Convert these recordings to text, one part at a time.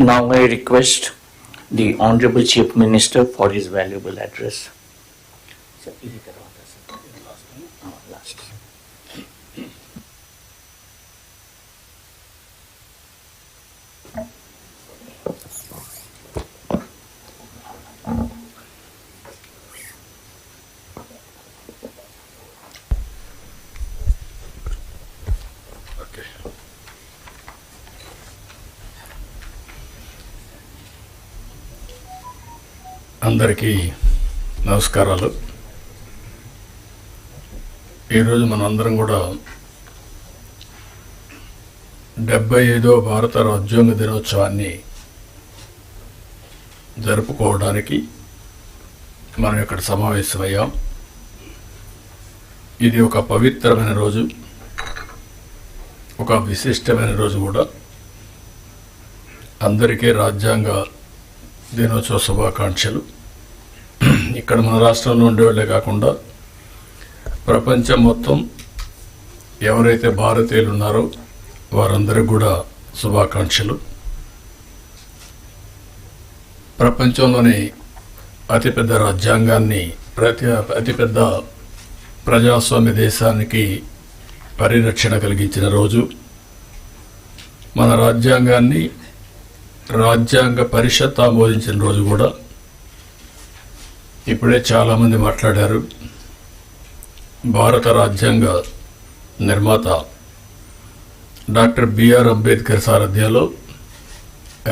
Now I request the Honorable Chief Minister for his valuable address. Sir, last. అందరికీ నమస్కారాలు. ఈరోజు మనందరం కూడా 75వ భారత రాజ్యాంగ దినోత్సవాన్ని జరుపుకోవడానికి మనం ఇక్కడ సమావేశమయ్యాం. ఇది ఒక పవిత్రమైన రోజు, ఒక విశిష్టమైన రోజు కూడా. అందరికీ రాజ్యాంగ దినోత్సవ శుభాకాంక్షలు. ఇక్కడ మన రాష్ట్రంలో ఉండేవాళ్ళే కాకుండా ప్రపంచం మొత్తం ఎవరైతే భారతీయులు ఉన్నారో వారందరికీ కూడా శుభాకాంక్షలు. ప్రపంచంలోని అతిపెద్ద రాజ్యాంగాన్ని, అతిపెద్ద ప్రజాస్వామ్య దేశానికి పరిరక్షణ కలిగించిన రోజు. మన రాజ్యాంగాన్ని రాజ్యాంగ పరిషత్ ఆమోదించిన రోజు కూడా. ఇప్పుడే చాలామంది మాట్లాడారు. భారత రాజ్యాంగ నిర్మాత డాక్టర్ బిఆర్ అంబేద్కర్ సారథ్యంలో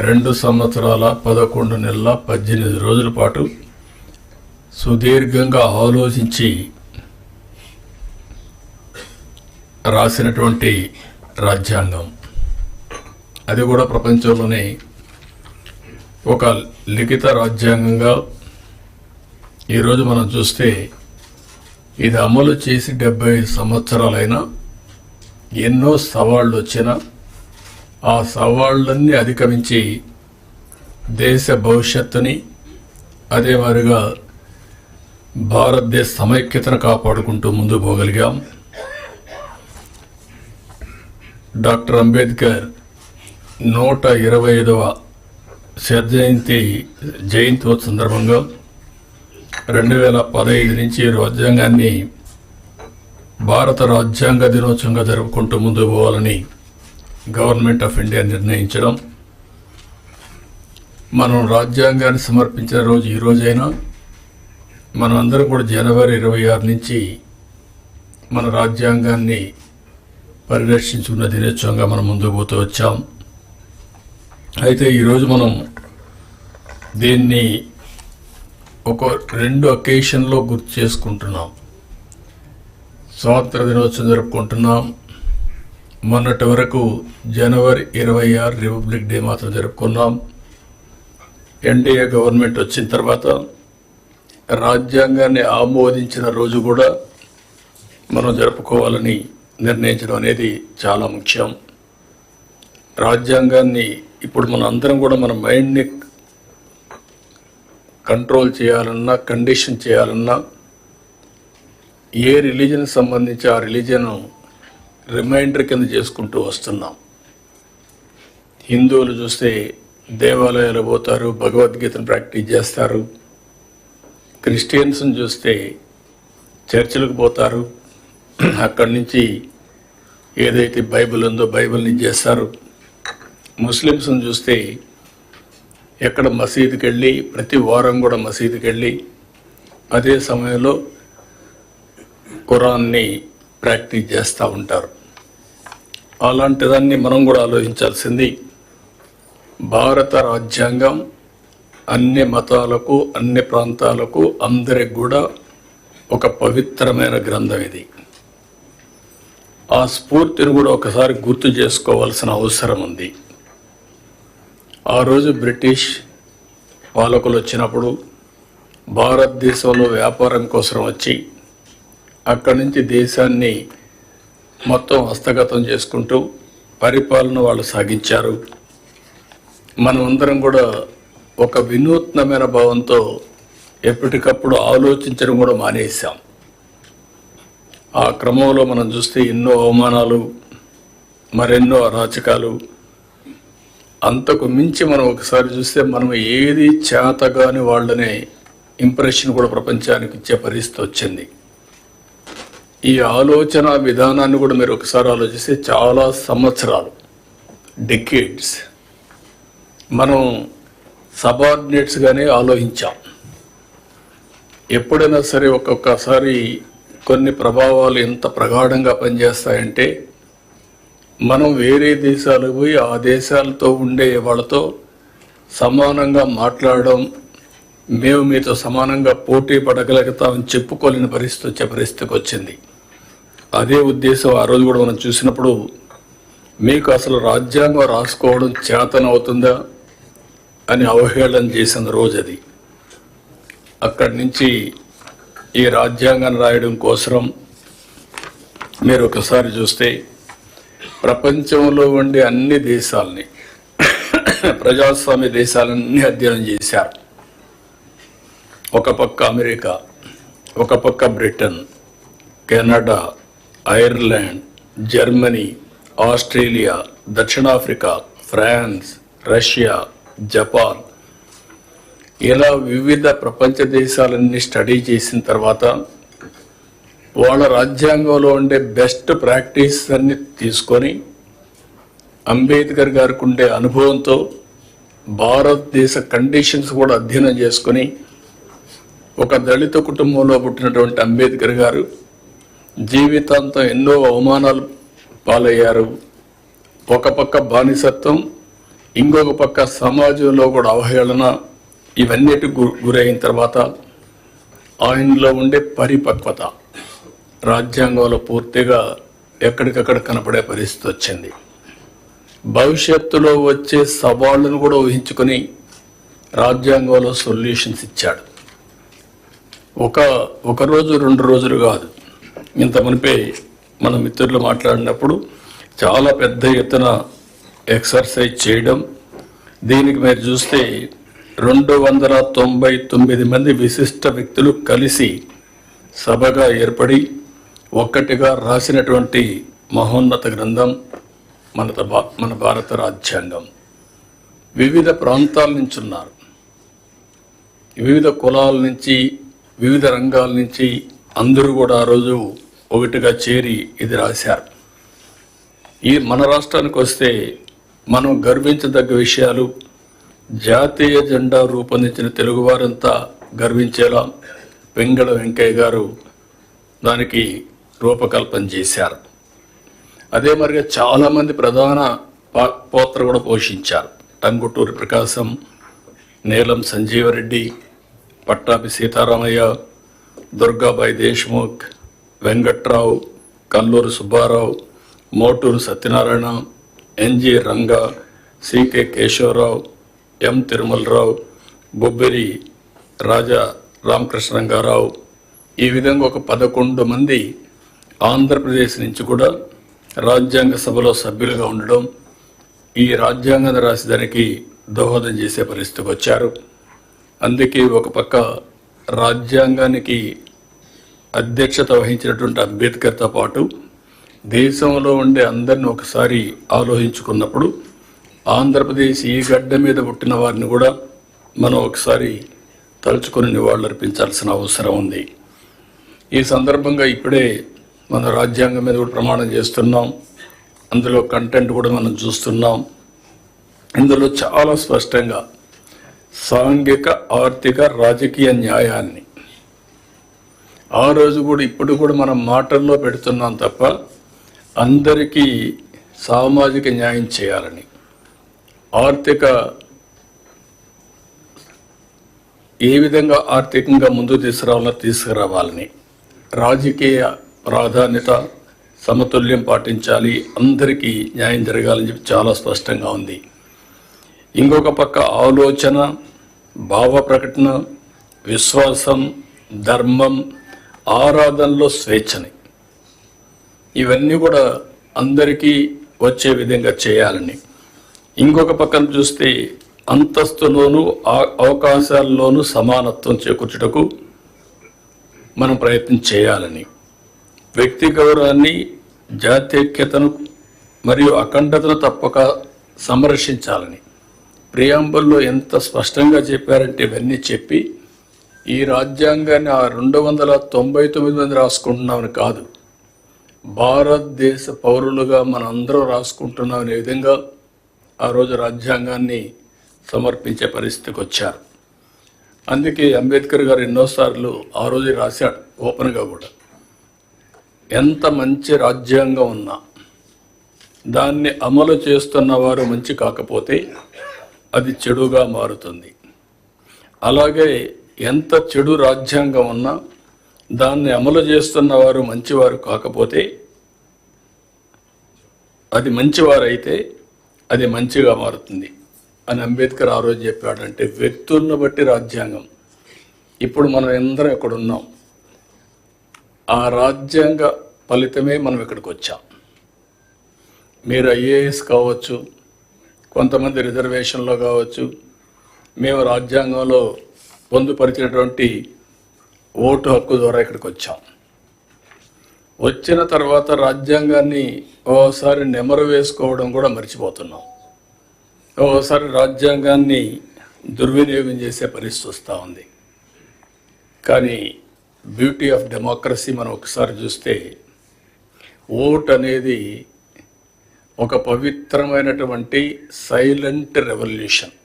2 సంవత్సరాల 11 నెలల 18 రోజుల పాటు సుదీర్ఘంగా ఆలోచించి రాసినటువంటి రాజ్యాంగం. అది కూడా ప్రపంచంలోనే ఒక లిఖిత రాజ్యాంగంగా ఈరోజు మనం చూస్తే ఇది అమలు చేసి 75 సంవత్సరాలైనా ఎన్నో సవాళ్ళు వచ్చినా ఆ సవాళ్ళన్నీ అధిగమించి దేశ భవిష్యత్తుని, అదే మాదిరిగా భారతదేశ సమైక్యతను కాపాడుకుంటూ ముందుకు పోగలిగాం. డాక్టర్ అంబేద్కర్ 125వ జయంతి సందర్భంగా 2015 నుంచి రాజ్యాంగాన్ని భారత రాజ్యాంగ దినోత్సవంగా జరుపుకుంటూ ముందుకు పోవాలని గవర్నమెంట్ ఆఫ్ ఇండియా నిర్ణయించడం. మనం రాజ్యాంగాన్ని సమర్పించిన రోజు ఈ రోజైనా మనం అందరం కూడా జనవరి 26 నుంచి మన రాజ్యాంగాన్ని పరిరక్షించుకున్న దినోత్సవంగా మనం ముందుకు పోతూ వచ్చాం. అయితే ఈరోజు మనం దీన్ని ఒక 2 అకేషన్లో గుర్తు చేసుకుంటున్నాం. స్వాతంత్ర దినోత్సవం జరుపుకుంటున్నాం. మొన్నటి వరకు జనవరి 26 రిపబ్లిక్ డే మాత్రం జరుపుకున్నాం. ఎన్డీఏ గవర్నమెంట్ వచ్చిన తర్వాత రాజ్యాంగాన్ని ఆమోదించిన రోజు కూడా మనం జరుపుకోవాలని నిర్ణయించడం అనేది చాలా ముఖ్యం. రాజ్యాంగాన్ని ఇప్పుడు మన అందరం కూడా మన మైండ్ని కంట్రోల్ చేయాలన్నా, కండిషన్ చేయాలన్నా ఏ రిలీజన్కి సంబంధించి ఆ రిలీజన్ రిమైండర్ కింద చేసుకుంటూ వస్తున్నాం. హిందువులు చూస్తే దేవాలయాలు పోతారు, భగవద్గీతను ప్రాక్టీస్ చేస్తారు. క్రిస్టియన్స్ని చూస్తే చర్చిలకు పోతారు, అక్కడి నుంచి ఏదైతే బైబిల్ ఉందో బైబిల్ని చేస్తారు. ముస్లిమ్స్ని చూస్తే ఎక్కడ మసీదుకి వెళ్ళి ప్రతి వారం కూడా మసీదుకి వెళ్ళి అదే సమయంలో ఖురాన్ని ప్రాక్టీస్ చేస్తూ ఉంటారు. అలాంటిదాన్ని మనం కూడా ఆలోచించాల్సింది. భారత రాజ్యాంగం అన్ని మతాలకు, అన్ని ప్రాంతాలకు, అందరికి కూడా ఒక పవిత్రమైన గ్రంథం ఇది. ఆ స్ఫూర్తిని కూడా ఒకసారి గుర్తు చేసుకోవాల్సిన అవసరం ఉంది. ఆ రోజు బ్రిటిష్ పాలకులు వచ్చినప్పుడు భారతదేశంలో వ్యాపారం కోసం వచ్చి అక్కడి నుంచి దేశాన్ని మొత్తం హస్తగతం చేసుకుంటూ పరిపాలన వాళ్ళు సాగించారు. మనమందరం కూడా ఒక వినూత్నమైన భావంతో ఎప్పటికప్పుడు ఆలోచించడం కూడా మానేశాం. ఆ క్రమంలో మనం చూస్తే ఎన్నో అవమానాలు, మరెన్నో అరాచకాలు, అంతకు మించి మనం ఒకసారి చూస్తే మనం ఏది చేతగాని వాళ్ళనే ఇంప్రెషన్ కూడా ప్రపంచానికి ఇచ్చే పరిస్థితి వచ్చింది. ఈ ఆలోచన విధానాన్ని కూడా మీరు ఒకసారి ఆలోచిస్తే చాలా సంవత్సరాలు, డెకేడ్స్ మనం సబార్డినేట్స్గానే ఆలోచించాం. ఎప్పుడైనా సరే ఒక్కొక్కసారి కొన్ని ప్రభావాలు ఎంత ప్రగాఢంగా పనిచేస్తాయంటే మనం వేరే దేశాలకు పోయి ఆ దేశాలతో ఉండే వాళ్ళతో సమానంగా మాట్లాడడం, మేము మీతో సమానంగా పోటీ పడగలుగుతామని చెప్పుకోలేని పరిస్థితి వచ్చే పరిస్థితికి వచ్చింది. అదే ఉద్దేశం ఆ రోజు కూడా మనం చూసినప్పుడు మీకు అసలు రాజ్యాంగం రాసుకోవడం చేతనవుతుందా అని అవహేళన చేసిన రోజు అది. అక్కడి నుంచి ఈ రాజ్యాంగాన్ని రాయడం కోసం మీరు ఒకసారి చూస్తే ప్రపంచంలో ఉండే అన్ని దేశాలని, ప్రజాస్వామ్య దేశాలన్నీ అధ్యయనం చేశారు. ఒక పక్క అమెరికా, ఒక పక్క Britain, Canada, Ireland, Germany, Australia, దక్షిణాఫ్రికా, ఫ్రాన్స్, రష్యా, జపాన్, ఇలా వివిధ ప్రపంచ దేశాలన్నీ స్టడీ చేసిన తర్వాత వాళ్ళ రాజ్యాంగంలో ఉండే బెస్ట్ ప్రాక్టీస్ అన్ని తీసుకొని అంబేద్కర్ గారికి ఉండే అనుభవంతో భారతదేశ కండిషన్స్ కూడా అధ్యయనం చేసుకొని ఒక దళిత కుటుంబంలో పుట్టినటువంటి అంబేద్కర్ గారు జీవితాంతం ఎన్నో అవమానాలు పాలయ్యారు. ఒక పక్క బానిసత్వం, ఇంకొక పక్క సమాజంలో కూడా అవహేళన, ఇవన్నిటి గురైన తర్వాత ఆయనలో ఉండే పరిపక్వత రాజ్యాంగంలో పూర్తిగా ఎక్కడికక్కడ కనపడే పరిస్థితి వచ్చింది. భవిష్యత్తులో వచ్చే సవాళ్లను కూడా ఊహించుకొని రాజ్యాంగంలో సొల్యూషన్స్ ఇచ్చాడు. ఒక రోజు 2 రోజులు కాదు. ఇంత మునిపే మన మిత్రులు మాట్లాడినప్పుడు చాలా పెద్ద ఎత్తున ఎక్సర్సైజ్ చేయడం, దీనికి మీరు చూస్తే 299 మంది విశిష్ట వ్యక్తులు కలిసి సభగా ఏర్పడి ఒక్కటిగా రాసినటువంటి మహోన్నత గ్రంథం మన భారత రాజ్యాంగం. వివిధ ప్రాంతాల నుంచి ఉన్నారు, వివిధ కులాల నుంచి, వివిధ రంగాల నుంచి అందరూ కూడా ఆ రోజు ఒకటిగా చేరి ఇది రాశారు. మన రాష్ట్రానికి వస్తే మనం గర్వించదగ్గ విషయాలు, జాతీయ జెండా రూపొందించిన తెలుగువారంతా గర్వించేలా వెంగళ వెంకయ్య గారు దానికి రూపకల్పన చేశారు. అదే మరిగా చాలామంది ప్రధాన పాత్ర కూడా పోషించారు. టంగుటూరి ప్రకాశం, నీలం సంజీవరెడ్డి, పట్టాభి సీతారామయ్య, దుర్గాబాయి దేశ్ముఖ్, వెంకట్రావు, కల్లూరు సుబ్బారావు, మోటూరు సత్యనారాయణ, ఎన్జి రంగా, సికే కేశవరావు, ఎం తిరుమలరావు, బొబ్బిలి రాజా రామకృష్ణరంగారావు, ఈ విధంగా ఒక 11 మంది ఆంధ్రప్రదేశ్ నుంచి కూడా రాజ్యాంగ సభలో సభ్యులుగా ఉండడం, ఈ రాజ్యాంగాన్ని రాసేదానికి దోహదం చేసే పరిస్థితికి వచ్చారు. అందుకే ఒక పక్క రాజ్యాంగానికి అధ్యక్షత వహించినటువంటి అంబేద్కర్తో పాటు దేశంలో ఉండే అందరిని ఒకసారి ఆలోచించుకున్నప్పుడు ఆంధ్రప్రదేశ్ ఈ గడ్డ మీద పుట్టిన వారిని కూడా మనం ఒకసారి తలుచుకొని నివాళులర్పించాల్సిన అవసరం ఉంది. ఈ సందర్భంగా ఇప్పుడే మన రాజ్యాంగం మీద కూడా ప్రమాణం చేస్తున్నాం. అందులో కంటెంట్ కూడా మనం చూస్తున్నాం. ఇందులో చాలా స్పష్టంగా సాంఘిక, ఆర్థిక, రాజకీయ న్యాయాన్ని ఆ రోజు కూడా ఇప్పుడు కూడా మనం మాటల్లో పెడుతున్నాం తప్ప అందరికీ సామాజిక న్యాయం చేయాలని, ఆర్థిక ఏ విధంగా ఆర్థికంగా ముందుకు తీసుకురావాలని, రాజకీయ ప్రాధాన్యత, సమతుల్యం పాటించాలి, అందరికీ న్యాయం జరగాలని చెప్పి చాలా స్పష్టంగా ఉంది. ఇంకొక పక్క ఆలోచన, భావ ప్రకటన, విశ్వాసం, ధర్మం, ఆరాధనలో స్వేచ్ఛని, ఇవన్నీ కూడా అందరికీ వచ్చే విధంగా చేయాలని, ఇంకొక పక్కన చూస్తే అంతస్తులోనూ అవకాశాల్లోనూ సమానత్వం చేకూర్చుటకు మనం ప్రయత్నం చేయాలని, వ్యక్తి గౌరవాన్ని, జాతీయతను మరియు అఖండతను తప్పక సంరక్షించాలని, ప్రియాంబుల్లో ఎంత స్పష్టంగా చెప్పారంటే ఇవన్నీ చెప్పి ఈ రాజ్యాంగాన్ని ఆ 299 మంది రాసుకుంటున్నామని కాదు, భారతదేశ పౌరులుగా మనందరం రాసుకుంటున్నామనే విధంగా ఆ రోజు రాజ్యాంగాన్ని సమర్పించే పరిస్థితికి వచ్చారు. అందుకే అంబేద్కర్ గారు ఎన్నోసార్లు ఆ రోజు రాశాడు ఓపెన్గా కూడా, ఎంత మంచి రాజ్యాంగం ఉన్నా దాన్ని అమలు చేస్తున్న వారు మంచి కాకపోతే అది చెడుగా మారుతుంది. అలాగే ఎంత చెడు రాజ్యాంగం ఉన్నా దాన్ని అమలు చేస్తున్న వారు మంచివారు కాకపోతే అది మంచివారైతే అది మంచిగా మారుతుంది అని అంబేద్కర్ ఆ రోజు చెప్పాడు. అంటే వ్యక్తులను బట్టి రాజ్యాంగం. ఇప్పుడు మనం అందరం ఇక్కడ ఉన్నాం, ఆ రాజ్యాంగ ఫలితమే మనం ఇక్కడికి వచ్చాం. మీరు ఐఏఎస్ కావచ్చు, కొంతమంది రిజర్వేషన్లో కావచ్చు, మేము రాజ్యాంగంలో పొందుపరిచినటువంటి ఓటు హక్కు ద్వారా ఇక్కడికి వచ్చాం. వచ్చిన తర్వాత రాజ్యాంగాన్ని ఓసారి నెమరు వేసుకోవడం కూడా మర్చిపోతున్నాం. ఓసారి రాజ్యాంగాన్ని దుర్వినియోగం చేసే పరిస్థితి వస్తూ ఉంది. కానీ బ్యూటీ ఆఫ్ డెమోక్రసీ మనం ఒకసారి చూస్తే, ఓట్ అనేది ఒక పవిత్రమైనటువంటి సైలెంట్ రెవల్యూషన్.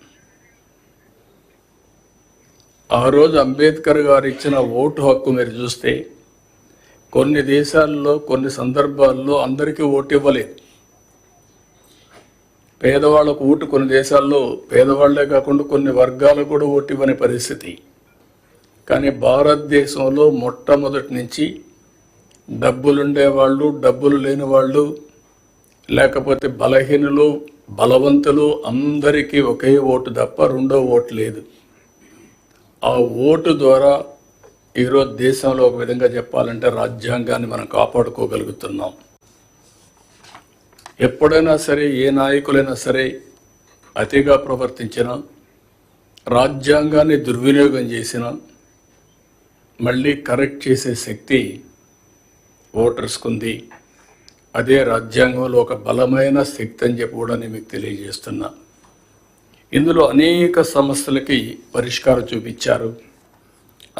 ఆ రోజు అంబేద్కర్ గారు ఇచ్చిన ఓటు హక్కు మీరు చూస్తే కొన్ని దేశాల్లో కొన్ని సందర్భాల్లో అందరికీ ఓటు ఇవ్వలేదు. పేదవాళ్ళకు ఓటు కొన్ని దేశాల్లో, పేదవాళ్లే కాకుండా కొన్ని వర్గాలకు కూడా ఓటు ఇవ్వని పరిస్థితి. కానీ భారతదేశంలో మొట్టమొదటి నుంచి డబ్బులుండేవాళ్ళు, డబ్బులు లేని వాళ్ళు, లేకపోతే బలహీనులు, బలవంతులు అందరికీ ఒకే ఓటు తప్ప రెండో ఓటు లేదు. ఆ ఓటు ద్వారా ఈరోజు దేశంలో ఒక విధంగా చెప్పాలంటే రాజ్యాంగాన్ని మనం కాపాడుకోగలుగుతున్నాం. ఎప్పుడైనా సరే ఏ నాయకులైనా సరే అతిగా ప్రవర్తించినా, రాజ్యాంగాన్ని దుర్వినియోగం చేసినా మళ్ళీ కరెక్ట్ చేసే శక్తి ఓటర్స్కు ఉంది. అదే రాజ్యాంగంలో ఒక బలమైన శక్తి అని చెప్పి కూడా నేను మీకు తెలియజేస్తున్నా. ఇందులో అనేక సమస్యలకి పరిష్కారం చూపించారు.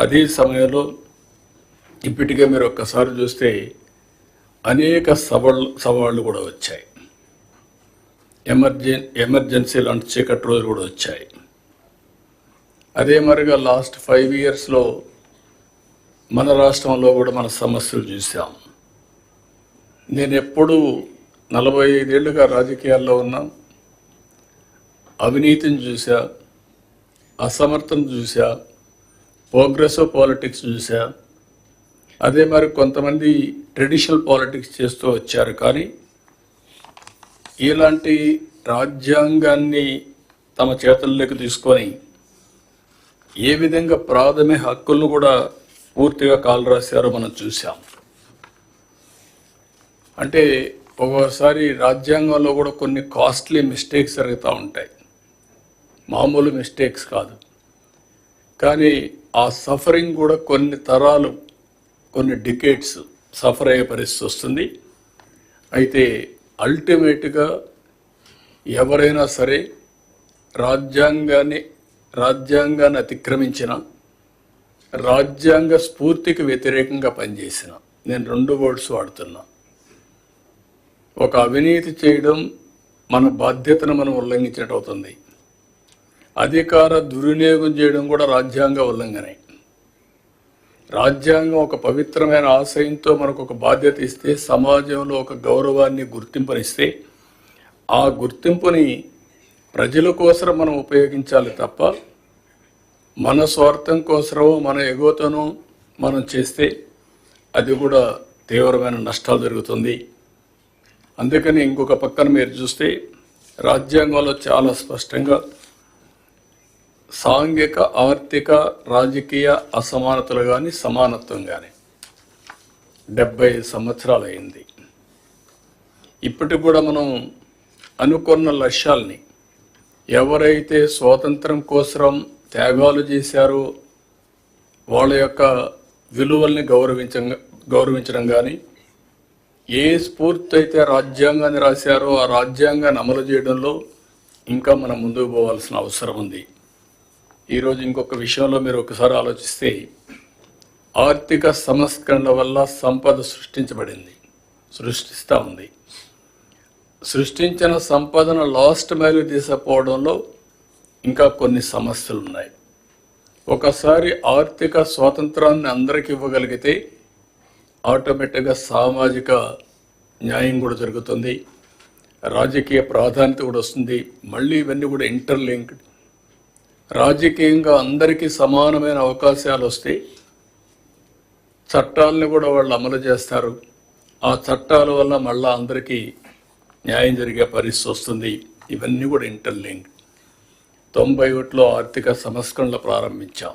అదే సమయంలో ఇప్పటికే మీరు ఒక్కసారి చూస్తే అనేక సవాళ్ళు కూడా వచ్చాయి. ఎమర్జెన్సీ లాంటి చీకటి రోజులు కూడా వచ్చాయి. అదే మరిగా లాస్ట్ 5 yearsలో మన రాష్ట్రంలో కూడా మన సమస్యలు చూసాం. నేను ఎప్పుడూ 45 ఏళ్ళుగా రాజకీయాల్లో ఉన్నా, అవినీతిని చూసా, అసమర్థను చూసా, ప్రోగ్రెసివ్ పాలిటిక్స్ చూసా. అదే మరి కొంతమంది ట్రెడిషనల్ పాలిటిక్స్ చేస్తూ వచ్చారు. కానీ ఇలాంటి రాజ్యాంగాన్ని తమ చేతుల్లోకి తీసుకొని ఏ విధంగా ప్రాథమిక హక్కులను కూడా పూర్తిగా కాలు రాశారో మనం చూసాం. అంటే ఒక్కోసారి రాజ్యాంగంలో కూడా కొన్ని కాస్ట్లీ మిస్టేక్స్ జరుగుతూ ఉంటాయి, మామూలు మిస్టేక్స్ కాదు. కానీ ఆ సఫరింగ్ కూడా కొన్ని తరాలు, కొన్ని డికేట్స్ సఫర్ అయ్యే పరిస్థితి వస్తుంది. అయితే అల్టిమేట్గా ఎవరైనా సరే రాజ్యాంగాన్ని అతిక్రమించిన, రాజ్యాంగ స్ఫూర్తికి వ్యతిరేకంగా పనిచేసిన, నేను 2 words వాడుతున్నా. ఒక అవినీతి చేయడం మన బాధ్యతను మనం ఉల్లంఘించినట్టు అవుతుంది. అధికార దుర్వినియోగం చేయడం కూడా రాజ్యాంగ ఉల్లంఘనే. రాజ్యాంగం ఒక పవిత్రమైన ఆశయంతో మనకు ఒక బాధ్యత ఇస్తే, సమాజంలో ఒక గౌరవాన్ని, గుర్తింపునిస్తే, ఆ గుర్తింపుని ప్రజల కోసం మనం ఉపయోగించాలి తప్ప మన స్వార్థం కోసమో మన ఎగోతోనో మనం చేస్తే అది కూడా తీవ్రమైన నష్టాలు జరుగుతుంది. అందుకని ఇంకొక పక్కన మీరు చూస్తే రాజ్యాంగంలో చాలా స్పష్టంగా సాంఘిక, ఆర్థిక, రాజకీయ అసమానతలు కానీ సమానత్వం కానీ 75 సంవత్సరాలు అయింది. ఇప్పటికి కూడా మనం అనుకున్న లక్ష్యాల్ని, ఎవరైతే స్వాతంత్రం కోసం త్యాగాలు చేశారో వాళ్ళ యొక్క విలువల్ని గౌరవించడం కానీ, ఏ స్ఫూర్తి అయితే రాజ్యాంగాన్ని రాశారో ఆ రాజ్యాంగాన్ని అమలు చేయడంలో ఇంకా మనం ముందుకు పోవాల్సిన అవసరం ఉంది. ఈరోజు ఇంకొక విషయంలో మీరు ఒకసారి ఆలోచిస్తే, ఆర్థిక సంస్కరణల వల్ల సంపద సృష్టిస్తూ ఉంది. సృష్టించిన సంపదను లాస్ట్ మైల్ తీసుకుపోవడంలో ఇంకా కొన్ని సమస్యలు ఉన్నాయి. ఒకసారి ఆర్థిక స్వాతంత్రాన్ని అందరికీ ఇవ్వగలిగితే ఆటోమేటిక్గా సామాజిక న్యాయం కూడా జరుగుతుంది, రాజకీయ ప్రాధాన్యత కూడా వస్తుంది. మళ్ళీ ఇవన్నీ కూడా ఇంటర్లింక్డ్. రాజకీయంగా అందరికీ సమానమైన అవకాశాలు వస్తే చట్టాలను కూడా వాళ్ళు అమలు చేస్తారు. ఆ చట్టాల వల్ల మళ్ళీ అందరికీ న్యాయం జరిగే పరిస్థితి వస్తుంది. ఇవన్నీ కూడా ఇంటర్లింక్డ్. 91లో ఆర్థిక సంస్కరణలు ప్రారంభించాం.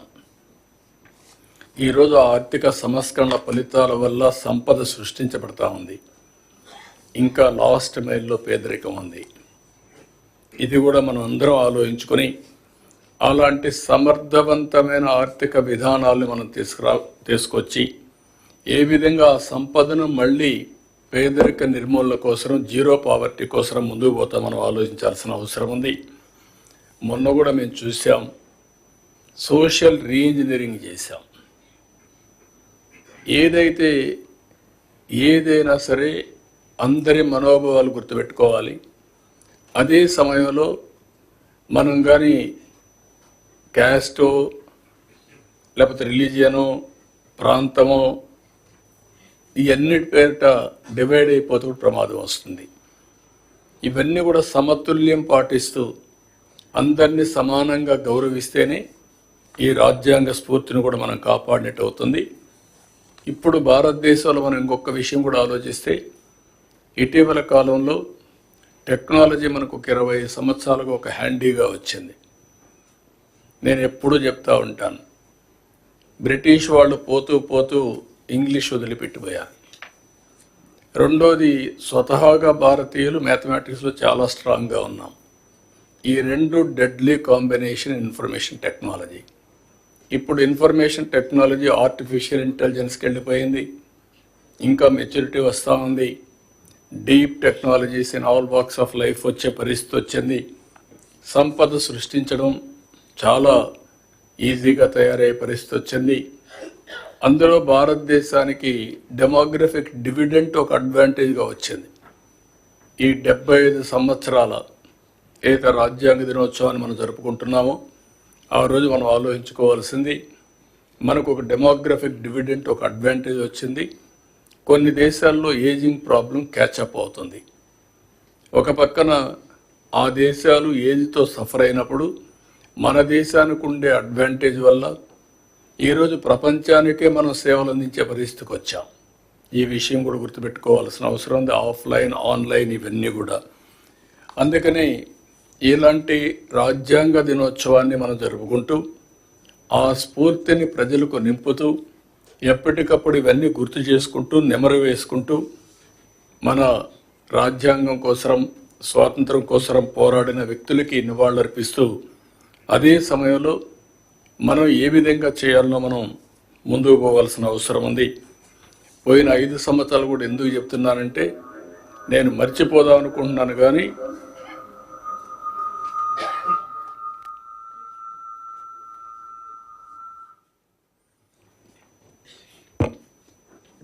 ఈరోజు ఆర్థిక సంస్కరణల ఫలితాల వల్ల సంపద సృష్టించబడతా ఉంది. ఇంకా లాస్ట్ మైల్లో పేదరికం ఉంది. ఇది కూడా మనం అందరం ఆలోచించుకొని అలాంటి సమర్థవంతమైన ఆర్థిక విధానాలను మనం తీసుకొచ్చి ఏ విధంగా ఆ సంపదను మళ్ళీ పేదరిక నిర్మూలన కోసం, జీరో పావర్టీ కోసం ముందుకు పోతా మనం ఆలోచించాల్సిన అవసరం ఉంది. మొన్న కూడా మేము చూసాం, సోషల్ రీఇంజనీరింగ్ చేశాం. ఏదైనా సరే అందరి మనోభావాలు గుర్తుపెట్టుకోవాలి. అదే సమయంలో మనం కానీ క్యాస్టో లేకపోతే రిలీజియనో ప్రాంతమో ఇవన్నిటి పేరిట డివైడ్ అయిపోతూ ప్రమాదం వస్తుంది. ఇవన్నీ కూడా సమతుల్యం పాటిస్తూ అందరినీ సమానంగా గౌరవిస్తేనే ఈ రాజ్యాంగ స్ఫూర్తిని కూడా మనం కాపాడినట్టు అవుతుంది. ఇప్పుడు భారతదేశంలో మనం ఇంకొక విషయం కూడా ఆలోచిస్తే, ఇటీవల కాలంలో టెక్నాలజీ మనకు ఒక 20 సంవత్సరాలుగా ఒక హ్యాండీగా వచ్చింది. నేను ఎప్పుడూ చెప్తా ఉంటాను, బ్రిటిష్ వాళ్ళు పోతూ ఇంగ్లీష్ వదిలిపెట్టిపోయారు. రెండోది, స్వతహాగా భారతీయులు మ్యాథమెటిక్స్లో చాలా స్ట్రాంగ్గా ఉన్నాం. ఈ రెండు డెడ్లీ కాంబినేషన్ ఇన్ఫర్మేషన్ టెక్నాలజీ. ఇప్పుడు ఇన్ఫర్మేషన్ టెక్నాలజీ ఆర్టిఫిషియల్ ఇంటెలిజెన్స్కి వెళ్ళిపోయింది. ఇంకా మెచ్యూరిటీ వస్తూ ఉంది. Deep technologies in all walks of life వచ్చే పరిస్థితి వచ్చింది. సంపద సృష్టించడం చాలా ఈజీగా తయారయ్యే పరిస్థితి వచ్చింది. అందులో భారతదేశానికి డెమోగ్రఫిక్ డివిడెంట్ ఒక అడ్వాంటేజ్గా వచ్చింది. ఈ 75 సంవత్సరాల ఏదైతే రాజ్యాంగ దినోత్సవాన్ని మనం జరుపుకుంటున్నామో ఆ రోజు మనం ఆలోచించుకోవాల్సింది, మనకు ఒక డెమోగ్రఫిక్ డివిడెంట్ ఒక అడ్వాంటేజ్ వచ్చింది. కొన్ని దేశాల్లో ఏజింగ్ ప్రాబ్లం క్యాచప్ అవుతుంది. ఒక పక్కన ఆ దేశాలు ఏజ్తో సఫర్ అయినప్పుడు మన దేశానికి ఉండే అడ్వాంటేజ్ వల్ల ఈరోజు ప్రపంచానికే మనం సేవలు అందించే పరిస్థితికి వచ్చాం. ఈ విషయం కూడా గుర్తుపెట్టుకోవాల్సిన అవసరం ఉంది. ఆఫ్లైన్, ఆన్లైన్ ఇవన్నీ కూడా. అందుకని ఇలాంటి రాజ్యాంగ దినోత్సవాన్ని మనం జరుపుకుంటూ ఆ స్ఫూర్తిని ప్రజలకు నింపుతూ ఎప్పటికప్పుడు ఇవన్నీ గుర్తు చేసుకుంటూ నెమరు వేసుకుంటూ మన రాజ్యాంగం కోసం, స్వాతంత్రం కోసం పోరాడిన వ్యక్తులకి నివాళులర్పిస్తూ అదే సమయంలో మనం ఏ విధంగా చేయాలనో మనం ముందుకు పోవాల్సిన అవసరం ఉంది. పోయిన 5 సంవత్సరాలు కూడా ఎందుకు చెప్తున్నానంటే, నేను మర్చిపోదాం అనుకుంటున్నాను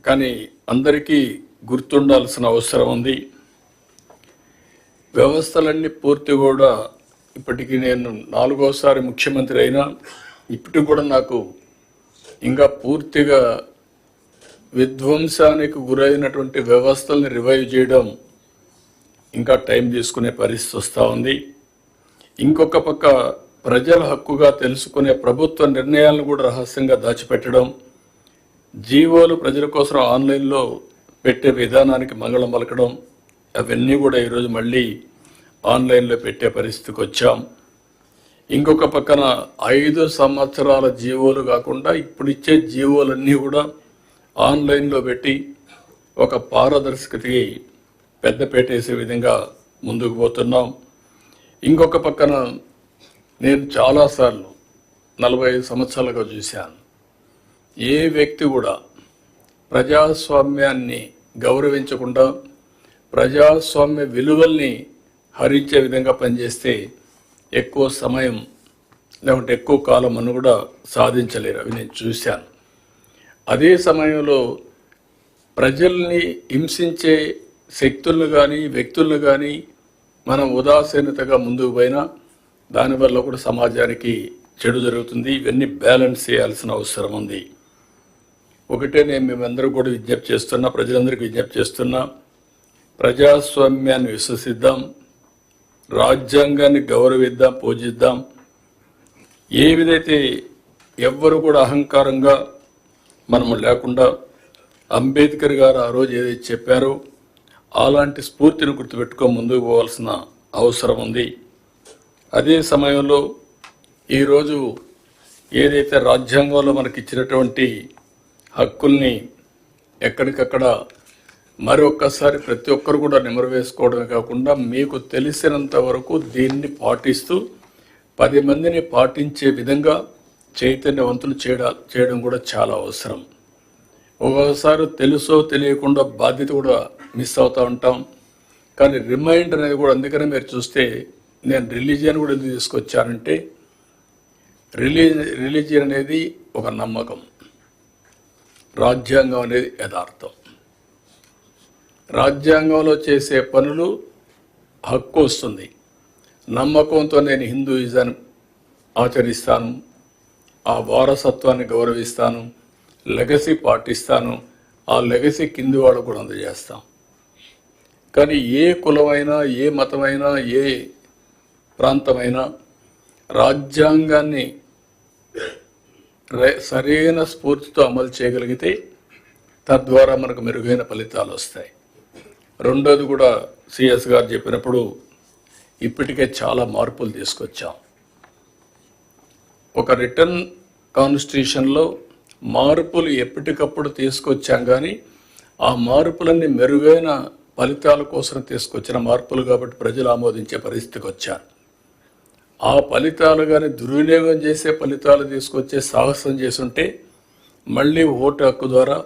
కానీ అందరికీ గుర్తుండాల్సిన అవసరం ఉంది. వ్యవస్థలన్నీ పూర్తి కూడా ఇప్పటికీ నేను 4వసారి ముఖ్యమంత్రి అయినా ఇప్పటికి కూడా నాకు ఇంకా పూర్తిగా విధ్వంసానికి గురైనటువంటి వ్యవస్థల్ని రివైవ్ చేయడం ఇంకా టైం తీసుకునే పరిస్థితి వస్తూ ఉంది. ఇంకొక పక్క ప్రజల హక్కుగా తెలుసుకునే ప్రభుత్వ నిర్ణయాలను కూడా రహస్యంగా దాచిపెట్టడం, జీవోలు ప్రజల కోసం ఆన్లైన్లో పెట్టే విధానానికి మంగళం పలకడం, అవన్నీ కూడా ఈరోజు మళ్ళీ ఆన్లైన్లో పెట్టే పరిస్థితికి వచ్చాం. ఇంకొక పక్కన 5 సంవత్సరాల జీవోలు కాకుండా ఇప్పుడు ఇచ్చే జీవోలన్నీ కూడా ఆన్లైన్లో పెట్టి ఒక పారదర్శకతకి పెద్దపీట వేసే విధంగా ముందుకు పోతున్నాం. ఇంకొక పక్కన నేను చాలాసార్లు 45 సంవత్సరాలుగా చూశాను, ఏ వ్యక్తి కూడా ప్రజాస్వామ్యాన్ని గౌరవించకుండా, ప్రజాస్వామ్య విలువల్ని హరించే విధంగా పనిచేస్తే ఎక్కువ సమయం లేకుంటే ఎక్కువ కాలం అని కూడా సాధించలేరు. అవి నేను చూశాను. అదే సమయంలో ప్రజల్ని హింసించే శక్తులను కానీ వ్యక్తులను కానీ మనం ఉదాసీనతగా ముందుకు పోయినా దానివల్ల కూడా సమాజానికి చెడు జరుగుతుంది. ఇవన్నీ బ్యాలెన్స్ చేయాల్సిన అవసరం ఉంది. ఒకటే నేను మేమందరూ కూడా విజ్ఞప్తి చేస్తున్నా, ప్రజలందరికీ విజ్ఞప్తి చేస్తున్నా, ప్రజాస్వామ్యాన్ని విశ్వసిద్దాం, రాజ్యాంగాన్ని గౌరవిద్దాం, పూజిద్దాం. ఏ విధైతే ఎవ్వరు కూడా అహంకారంగా మనము లేకుండా అంబేద్కర్ గారు ఆ రోజు ఏదైతే చెప్పారో అలాంటి స్ఫూర్తిని గుర్తుపెట్టుకో ముందుకు పోవాల్సిన అవసరం ఉంది. అదే సమయంలో ఈరోజు ఏదైతే రాజ్యాంగంలో మనకి ఇచ్చినటువంటి హక్కుల్ని ఎక్కడికక్కడ మరొక్కసారి ప్రతి ఒక్కరు కూడా నెమరు వేసుకోవడమే కాకుండా మీకు తెలిసినంత వరకు దీన్ని పాటిస్తూ 10 మందిని పాటించే విధంగా చైతన్యవంతులు చేయడం కూడా చాలా అవసరం. ఒక్కొక్కసారి తెలుసో తెలియకుండా బాధ్యత కూడా మిస్ అవుతూ ఉంటాం. కానీ రిమైండ్ అనేది కూడా, అందుకనే మీరు చూస్తే నేను రిలీజియన్ కూడా ఎందుకు తీసుకొచ్చానంటే రిలీజియన్ అనేది ఒక నమ్మకం, రాజ్యాంగం అనేది యథార్థం. రాజ్యాంగంలో చేసే పనులు హక్కు వస్తుంది. నమ్మకంతో నేను హిందూయిజాన్ని ఆచరిస్తాను, ఆ వారసత్వాన్ని గౌరవిస్తాను, లెగసీ పాటిస్తాను, ఆ లెగసీ కింది వాళ్ళకు కూడా అందజేస్తాం. కానీ ఏ కులమైనా, ఏ మతమైనా, ఏ ప్రాంతమైనా రాజ్యాంగాన్ని సరైన స్ఫూర్తితో అమలు చేయగలిగితే తద్వారా మనకు మెరుగైన ఫలితాలు వస్తాయి. రెండోది కూడా సిఎస్ గారు చెప్పినప్పుడు ఇప్పటికే చాలా మార్పులు తీసుకొచ్చాం. ఒక రిటర్న్ కాన్స్టిట్యూషన్లో మార్పులు ఎప్పటికప్పుడు తీసుకొచ్చాం, కానీ ఆ మార్పులన్నీ మెరుగైన ఫలితాల కోసం తీసుకొచ్చిన మార్పులు కాబట్టి ప్రజలు ఆమోదించే పరిస్థితికి వచ్చారు. ఆ ఫలితాలు కానీ దుర్వినియోగం చేసే ఫలితాలు తీసుకొచ్చే సాహసం చేసుంటే మళ్ళీ ఓటు హక్కు ద్వారా